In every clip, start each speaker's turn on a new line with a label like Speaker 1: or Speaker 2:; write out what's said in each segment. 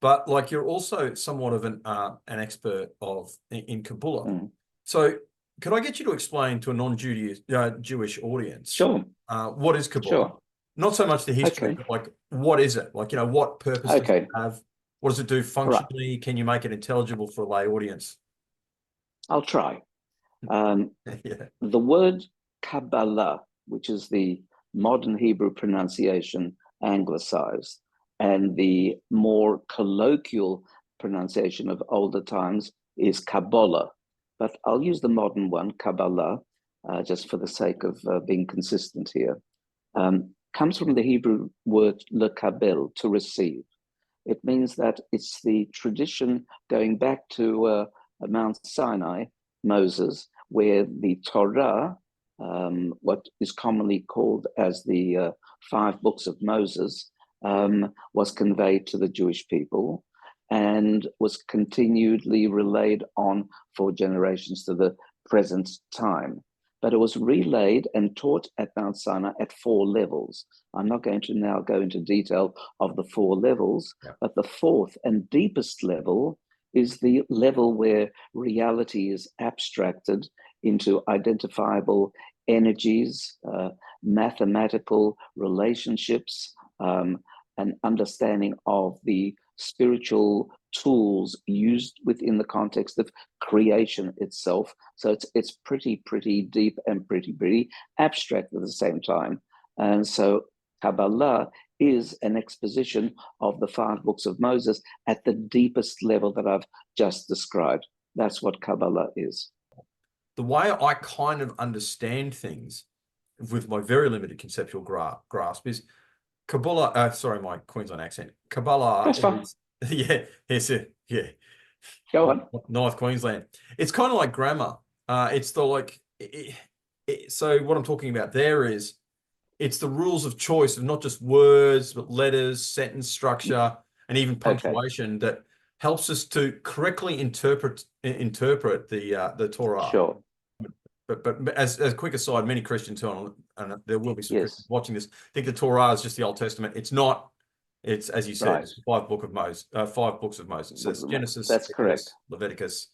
Speaker 1: but like you're also somewhat of an expert in Kabbalah. So could I get you to explain to a non-Jewish audience,
Speaker 2: Sure.
Speaker 1: what is Kabbalah?
Speaker 2: Sure.
Speaker 1: Not so much the history,
Speaker 2: Okay.
Speaker 1: but like, what is it? Like, what purpose does it have? What does it do functionally? Can you make it intelligible for a lay audience?
Speaker 2: I'll try.
Speaker 1: Yeah.
Speaker 2: The word Kabbalah, which is the modern Hebrew pronunciation anglicized, and the more colloquial pronunciation of older times is Kabbalah. But I'll use the modern one, Kabbalah, just for the sake of being consistent here. Comes from the Hebrew word lekabel, to receive. It means that it's the tradition going back to Mount Sinai, Moses, where the Torah, what is commonly called as the 5 books of Moses, was conveyed to the Jewish people and was continually relayed on for generations to the present time. But it was relayed and taught at Mount Sinai at 4 levels. I'm not going to now go into detail of the 4 levels, but the 4th and deepest level is the level where reality is abstracted into identifiable energies, mathematical relationships, an understanding of the spiritual tools used within the context of creation itself. So it's pretty deep and pretty abstract at the same time. And so Kabbalah is an exposition of the 5 books of Moses at the deepest level that I've just described. That's what Kabbalah is.
Speaker 1: The way I kind of understand things with my very limited conceptual grasp is Kabbalah, sorry, my Queensland accent. Kabbalah.
Speaker 2: That's fine.
Speaker 1: Yeah, yes, yeah.
Speaker 2: Go on.
Speaker 1: North Queensland. It's kind of like grammar. It's the like, so what I'm talking about there is, it's the rules of choice of not just words, but letters, sentence structure, and even punctuation that helps us to correctly interpret the Torah.
Speaker 2: Sure.
Speaker 1: But as a quick aside, many Christians, and there will be some Christians watching this, think the Torah is just the Old Testament. It's not. It's, as you said, it's 5 books of Moses. So it's Genesis,
Speaker 2: that's correct.
Speaker 1: Leviticus,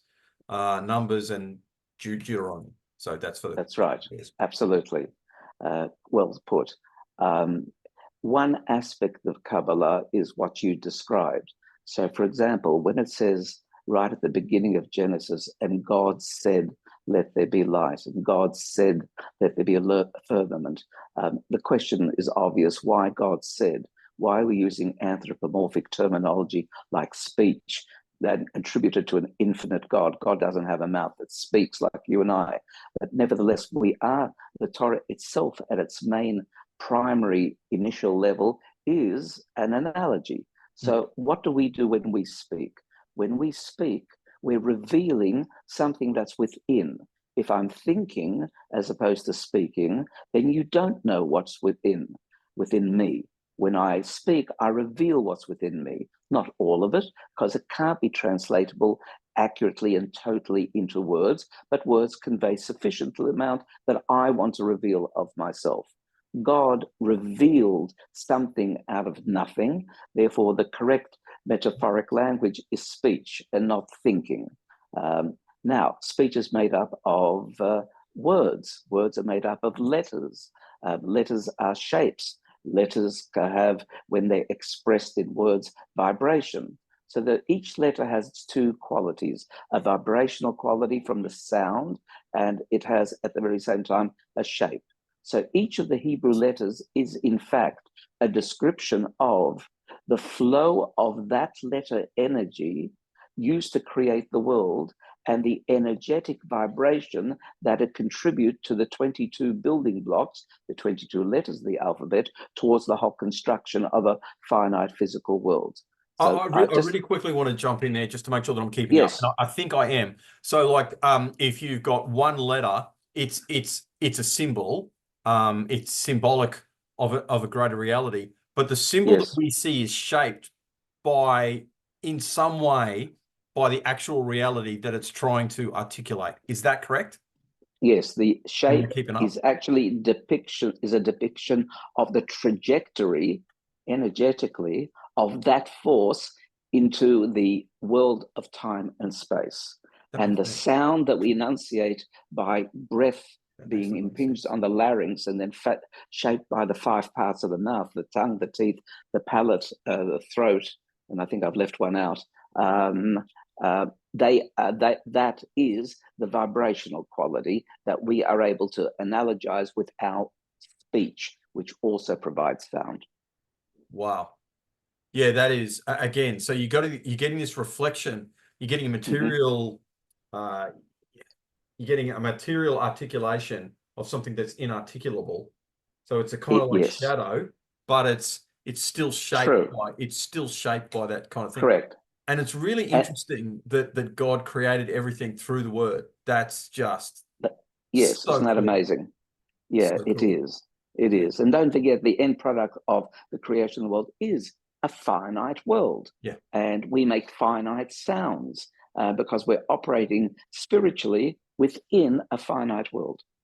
Speaker 1: Numbers, and Deuteronomy. So that's
Speaker 2: right. Yes. Absolutely. Well put. One aspect of Kabbalah is what you described. So, for example, when it says right at the beginning of Genesis, and God said, let there be light, and God said, let there be a firmament. The question is obvious, why God said? Why are we using anthropomorphic terminology like speech that attributed to an infinite God? God doesn't have a mouth that speaks like you and I. But nevertheless, the Torah itself at its main primary initial level is an analogy. So what do we do when we speak? When we speak, we're revealing something that's within. If I'm thinking as opposed to speaking, then you don't know what's within me. When I speak, I reveal what's within me, not all of it, because it can't be translatable accurately and totally into words, but words convey sufficient amount that I want to reveal of myself. God revealed something out of nothing. Therefore, the correct metaphoric language is speech and not thinking. Now, speech is made up of words. Words are made up of letters. Letters are shapes. Letters have, when they're expressed in words, vibration. So that each letter has its 2 qualities, a vibrational quality from the sound, and it has, at the very same time, a shape. So each of the Hebrew letters is, in fact, a description of the flow of that letter energy used to create the world and the energetic vibration that it contributes to the 22 building blocks, the 22 letters of the alphabet, towards the whole construction of a finite physical world. So
Speaker 1: I really quickly want to jump in there just to make sure that I'm keeping up. And I think I am. So, like, if you've got one letter, it's a symbol. It's symbolic of a greater reality. But the symbol that we see is shaped in some way, by the actual reality that it's trying to articulate. Is that correct?
Speaker 2: Yes, the shape is actually a depiction of the trajectory energetically of that force into the world of time and space. And the sound that we enunciate by breath being impinged on the larynx and then shaped by the 5 parts of the mouth, the tongue, the teeth, the palate, the throat, and I think I've left one out. That is the vibrational quality that we are able to analogize with our speech, which also provides sound.
Speaker 1: Wow. Yeah, that is, again, so you're getting this reflection, you're getting a material, you're getting a material articulation of something that's inarticulable. So it's a kind of like shadow, but it's still shaped by that kind of thing.
Speaker 2: Correct.
Speaker 1: And it's really interesting that God created everything through the word. That's just
Speaker 2: yes,
Speaker 1: so
Speaker 2: isn't that
Speaker 1: cool.
Speaker 2: amazing? Yeah,
Speaker 1: So
Speaker 2: it
Speaker 1: cool.
Speaker 2: is. It is. And don't forget, the end product of the creation of the world is a finite world.
Speaker 1: Yeah.
Speaker 2: And we make finite sounds because we're operating spiritually within a finite world.